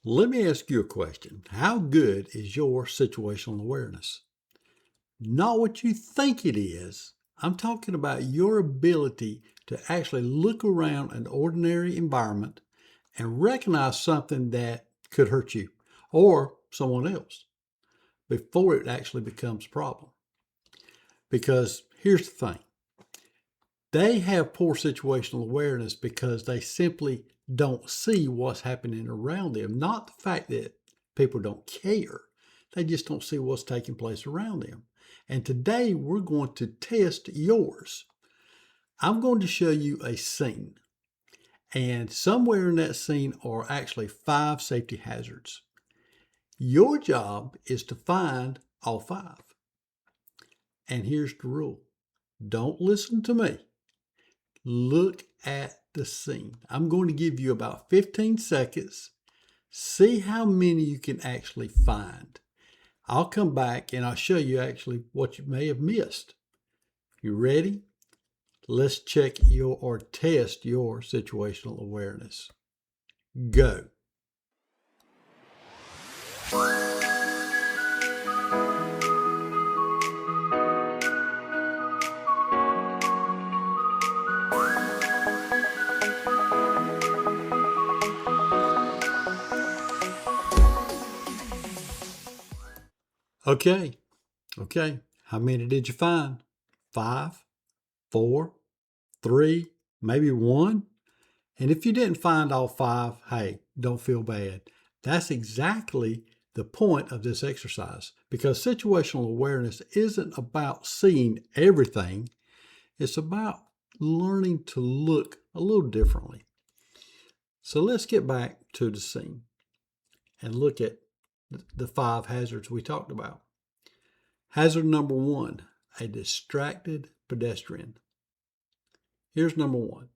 Let me ask you a question. How good is your situational awareness? Not what you think it is. I'm talking about your ability to actually look around an ordinary environment and recognize something that could hurt you or someone else before it actually becomes a problem. Because here's the thing. They have poor situational awareness because they simply don't see what's happening around them. Not the fact that people don't care, they just don't see what's taking place around them. And today we're going to test yours. I'm going to show you a scene, and somewhere in that scene are actually 5 safety hazards. Your job is to find all 5. And here's the rule. Don't listen to me. Look at the scene. I'm going to give you about 15 seconds. See how many you can actually find. I'll come back and I'll show you actually what you may have missed. You ready? Let's check your or test your situational awareness. Go. Okay. How many did you find? 5, 4, 3, maybe 1? And if you didn't find all 5, hey, don't feel bad. That's exactly the point of this exercise, because situational awareness isn't about seeing everything. It's about learning to look a little differently. So let's get back to the scene and look at the 5 hazards we talked about. Hazard number 1, a distracted pedestrian. Here's number 1.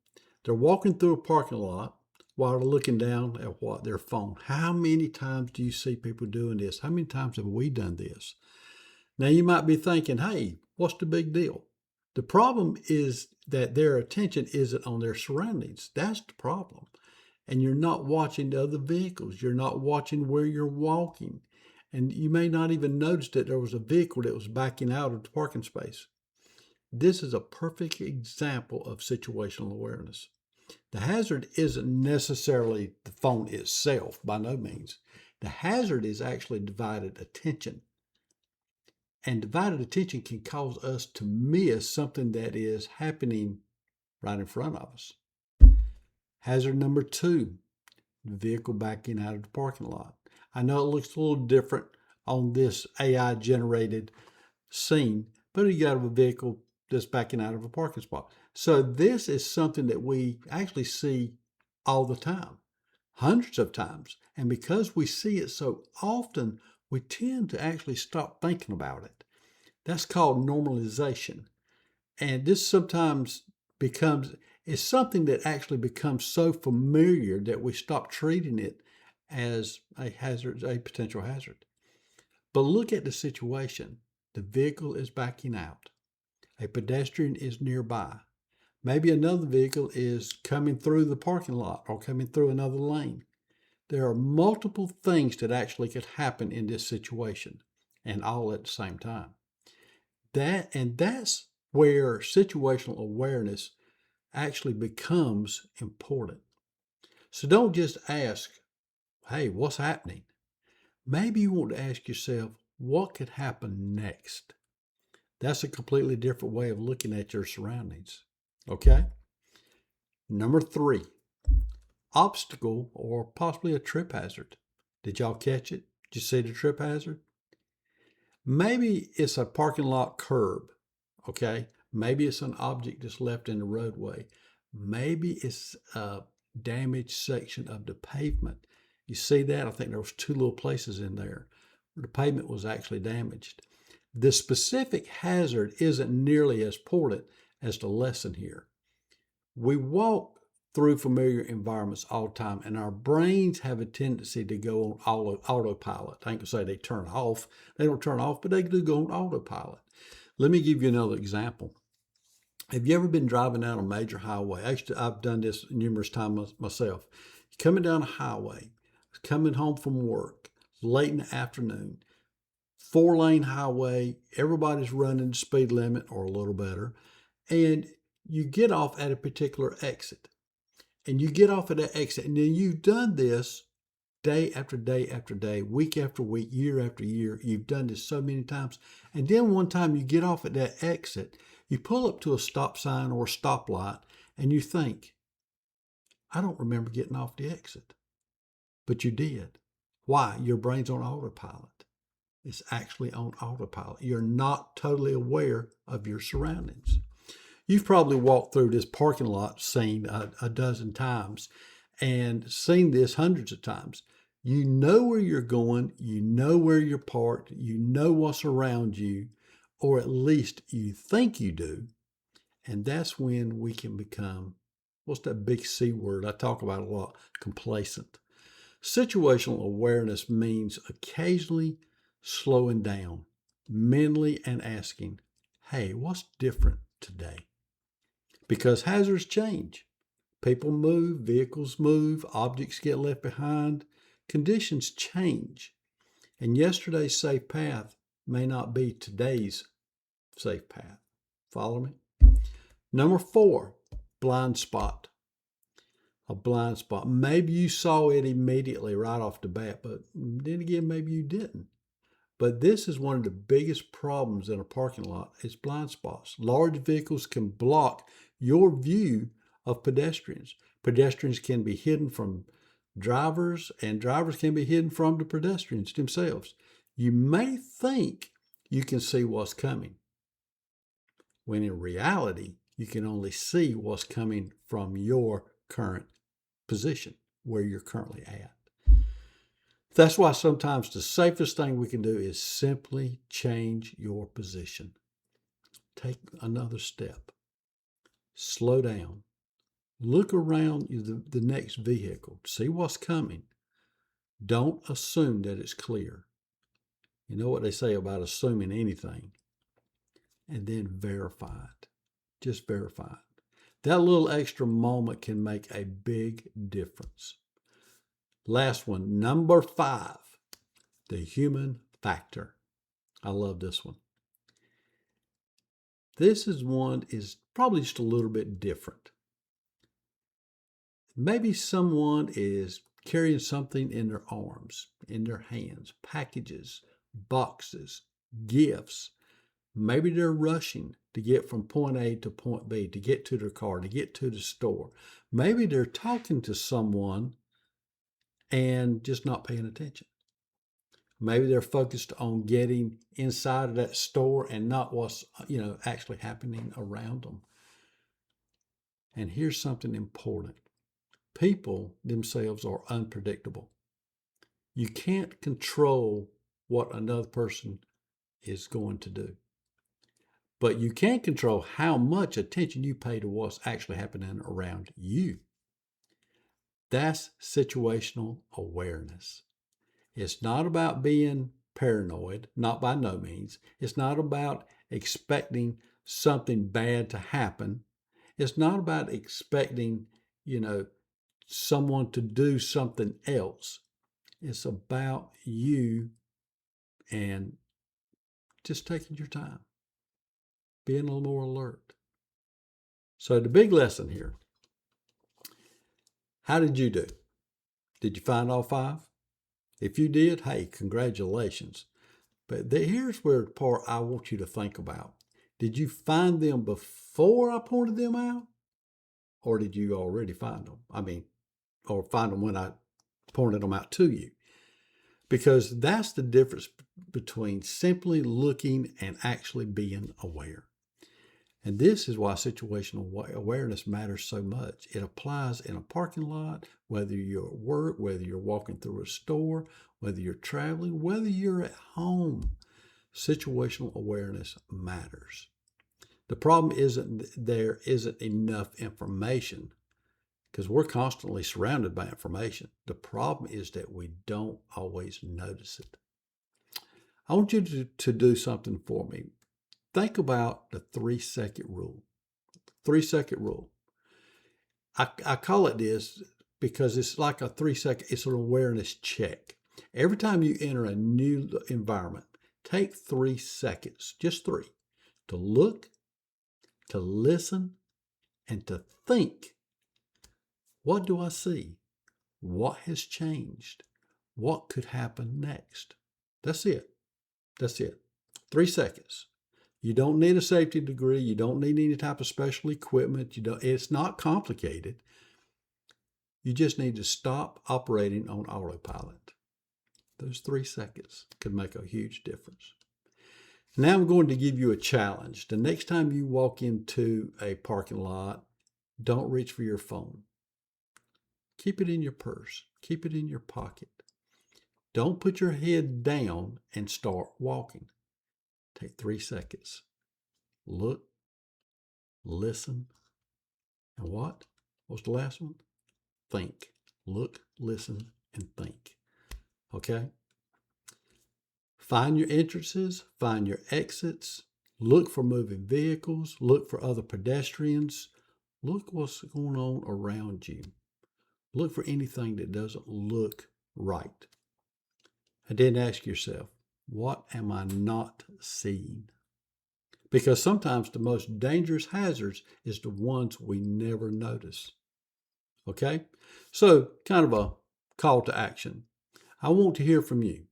They're walking through a parking lot while they're looking down at what? Their phone. How many times do you see people doing this? How many times have we done this? Now you might be thinking, hey, what's the big deal? The problem is that their attention isn't on their surroundings. That's the problem. And you're not watching the other vehicles. You're not watching where you're walking. And you may not even notice that there was a vehicle that was backing out of the parking space. This is a perfect example of situational awareness. The hazard isn't necessarily the phone itself, by no means. The hazard is actually divided attention. And divided attention can cause us to miss something that is happening right in front of us. Hazard number 2, the vehicle backing out of the parking lot. I know it looks a little different on this AI generated scene, but you got a vehicle that's backing out of a parking spot. So this is something that we actually see all the time, hundreds of times. And because we see it so often, we tend to actually stop thinking about it. That's called normalization. And this sometimes is something that actually becomes so familiar that we stop treating it as a hazard, a potential hazard. But look at the situation. The vehicle is backing out. A pedestrian is nearby. Maybe another vehicle is coming through the parking lot or coming through another lane. There are multiple things that actually could happen in this situation, and all at the same time. That's where situational awareness actually becomes important. So don't just ask, hey, what's happening? Maybe you want to ask yourself, what could happen next? That's a completely different way of looking at your surroundings. Okay? Number 3, obstacle or possibly a trip hazard. Did y'all catch it? Did you see the trip hazard? Maybe it's a parking lot curb. Okay? Maybe it's an object that's left in the roadway. Maybe it's a damaged section of the pavement. You see that? I think there was 2 little places in there where the pavement was actually damaged. The specific hazard isn't nearly as important as the lesson here. We walk through familiar environments all the time, and our brains have a tendency to go on autopilot. I ain't gonna say they turn off. They don't turn off, but they do go on autopilot. Let me give you another example. Have you ever been driving down a major highway? Actually, I've done this numerous times myself. You're coming down a highway, coming home from work, late in the afternoon, 4-lane highway, everybody's running the speed limit or a little better, and you get off at a particular exit. And you get off at that exit, and then you've done this day after day after day, week after week, year after year. You've done this so many times. And then one time you get off at that exit, you pull up to a stop sign or a stoplight, and you think, I don't remember getting off the exit. But you did. Why? Your brain's on autopilot. It's actually on autopilot. You're not totally aware of your surroundings. You've probably walked through this parking lot scene a dozen times and seen this hundreds of times. You know where you're going, you know where you're parked, you know what's around you, or at least you think you do. And that's when we can become, what's that big C word I talk about a lot? Complacent. Situational awareness means occasionally slowing down mentally and asking, hey, what's different today? Because hazards change. People move, vehicles move, objects get left behind, conditions change. And yesterday's safe path may not be today's safe path. Follow me? Number 4, blind spot. A blind spot. Maybe you saw it immediately right off the bat, but then again, maybe you didn't. But this is one of the biggest problems in a parking lot is blind spots. Large vehicles can block your view of pedestrians. Pedestrians can be hidden from drivers, and drivers can be hidden from the pedestrians themselves. You may think you can see what's coming, when in reality, you can only see what's coming from your current position, where you're currently at. That's why sometimes the safest thing we can do is simply change your position. Take another step. Slow down. Look around the next vehicle. See what's coming. Don't assume that it's clear. You know what they say about assuming anything. And then verify it. Just verify it. That little extra moment can make a big difference. Last one, number 5, the human factor. I love this one. This is probably just a little bit different. Maybe someone is carrying something in their arms, in their hands, packages, boxes, gifts. Maybe they're rushing to get from point A to point B, to get to their car, to get to the store. Maybe they're talking to someone and just not paying attention. Maybe they're focused on getting inside of that store and not what's, actually happening around them. And here's something important. People themselves are unpredictable. You can't control what another person is going to do. But you can control how much attention you pay to what's actually happening around you. That's situational awareness. It's not about being paranoid, not by no means. It's not about expecting something bad to happen. It's not about expecting, someone to do something else. It's about you and just taking your time, being a little more alert. So the big lesson here, how did you do? Did you find all 5? If you did, hey, congratulations. But here's where the part I want you to think about. Did you find them before I pointed them out? Or did you already find them? Or find them when I pointed them out to you? Because that's the difference between simply looking and actually being aware. And this is why situational awareness matters so much. It applies in a parking lot, whether you're at work, whether you're walking through a store, whether you're traveling, whether you're at home. Situational awareness matters. The problem isn't there isn't enough information, because we're constantly surrounded by information. The problem is that we don't always notice it. I want you to do something for me. Think about the 3-second rule. 3-second rule. I call it this because it's like a 3-second, it's an awareness check. Every time you enter a new environment, take 3 seconds, just 3, to look, to listen, and to think. What do I see? What has changed? What could happen next? That's it. That's it. 3 seconds. You don't need a safety degree. You don't need any type of special equipment. It's not complicated. You just need to stop operating on autopilot. Those 3 seconds could make a huge difference. Now I'm going to give you a challenge. The next time you walk into a parking lot, don't reach for your phone. Keep it in your purse. Keep it in your pocket. Don't put your head down and start walking. Take 3 seconds. Look, listen, and what? What's the last one? Think. Look, listen, and think. Okay? Find your entrances, find your exits, look for moving vehicles, look for other pedestrians, look what's going on around you. Look for anything that doesn't look right. And then ask yourself, what am I not seeing? Because sometimes the most dangerous hazards is the ones we never notice. Okay? So, kind of a call to action. I want to hear from you.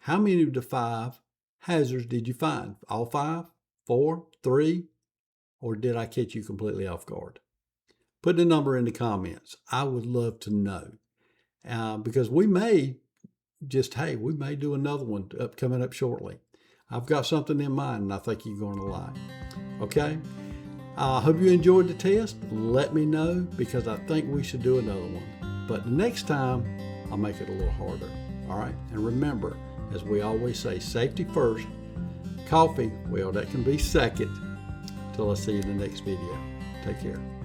How many of the 5 hazards did you find? All 5? 4? 3? Or did I catch you completely off guard? Put the number in the comments. I would love to know. Because we may do another one coming up shortly. I've got something in mind and I think you're going to like. Okay? I hope you enjoyed the test. Let me know because I think we should do another one. But the next time, I'll make it a little harder. All right? And remember, as we always say, safety first. Coffee, well, that can be second. Till I see you in the next video. Take care.